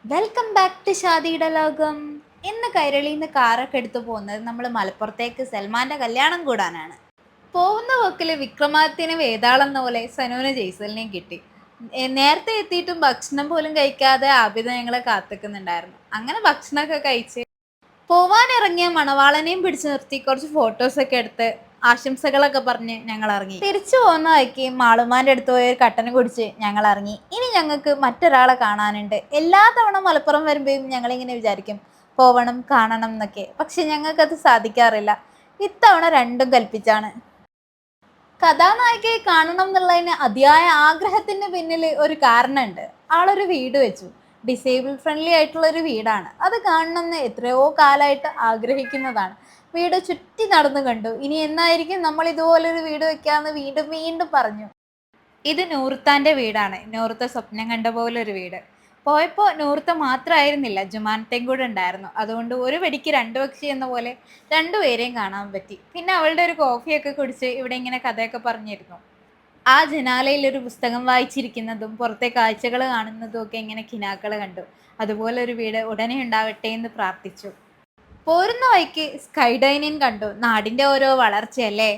Welcome back to ഷാദിയുടെ ലോകം. ഇന്ന് കൈരളിയിൽ നിന്ന് കാറൊക്കെ എടുത്തു പോകുന്നത് നമ്മൾ മലപ്പുറത്തേക്ക് സൽമാന്റെ കല്യാണം കൂടാനാണ്. പോകുന്ന വക്കില് വിക്രമാദിത്യന് വേതാളെന്ന പോലെ സനൂന് ജയ്സലിനെയും കിട്ടി. നേരത്തെ എത്തിയിട്ടും ഭക്ഷണം പോലും കഴിക്കാതെ ആബിദ ഞങ്ങളെ കാത്തിക്കുന്നുണ്ടായിരുന്നു. അങ്ങനെ ഭക്ഷണമൊക്കെ കഴിച്ച് പോവാനിറങ്ങിയ മണവാളനെയും പിടിച്ചു നിർത്തി കുറച്ച് ഫോട്ടോസൊക്കെ എടുത്ത് ആശംസകളൊക്കെ പറഞ്ഞ് ഞങ്ങൾ ഇറങ്ങി. തിരിച്ചു പോകുന്ന വഴിക്ക് മാളുമാന്റെ അടുത്ത് പോയി ഒരു കട്ടന് കുടിച്ച് ഞങ്ങൾ ഇറങ്ങി. ഇനി ഞങ്ങൾക്ക് മറ്റൊരാളെ കാണാനുണ്ട്. എല്ലാ തവണ മലപ്പുറം വരുമ്പോഴും ഞങ്ങളിങ്ങനെ വിചാരിക്കും പോവണം കാണണം എന്നൊക്കെ, പക്ഷെ ഞങ്ങൾക്കത് സാധിക്കാറില്ല. ഇത്തവണ രണ്ടും കൽപ്പിച്ചാണ്. കഥാനായികയെ കാണണം എന്നുള്ളതിന് അതിയായ ആഗ്രഹത്തിന്റെ പിന്നിൽ ഒരു കാരണമുണ്ട്. ആളൊരു വീട് വെച്ചു. ഡിസേബിൾ ഫ്രണ്ട്ലി ആയിട്ടുള്ള ഒരു വീടാണ്. അത് കാണണമെന്ന് എത്രയോ കാലമായിട്ട് ആഗ്രഹിക്കുന്നതാണ്. വീട് ചുറ്റി നടന്നു കണ്ടു. ഇനി എന്നായിരിക്കും നമ്മൾ ഇതുപോലൊരു വീട് വെക്കാന്ന് വീണ്ടും വീണ്ടും പറഞ്ഞു. ഇത് നൂർത്താന്റെ വീടാണ്. നൂർത്ത സ്വപ്നം കണ്ട പോലെ ഒരു വീട്. പോയപ്പോൾ നൂർത്ത മാത്രമായിരുന്നില്ല, ജുമാനത്തെയും കൂടെ ഉണ്ടായിരുന്നു. അതുകൊണ്ട് ഒരു വെടിക്ക് രണ്ടു പക്ഷി എന്ന പോലെ രണ്ടുപേരെയും കാണാൻ പറ്റി. പിന്നെ അവളുടെ ഒരു കോഫിയൊക്കെ കുടിച്ച് ഇവിടെ ഇങ്ങനെ കഥയൊക്കെ പറഞ്ഞിരുന്നു. ആ ജനാലയിൽ ഒരു പുസ്തകം വായിച്ചിരിക്കുന്നതും പുറത്തെ കാഴ്ചകൾ കാണുന്നതും ഒക്കെ ഇങ്ങനെ കിനാക്കൾ കണ്ടു. അതുപോലെ ഒരു വീട് ഉടനെ ഉണ്ടാവട്ടെ എന്ന് പ്രാർത്ഥിച്ചു. പോരുന്ന വഴിക്ക് സ്കൈ ഡൈനിങ് കണ്ടു. നാടിന്റെ ഓരോ വളർച്ചയല്ലേ.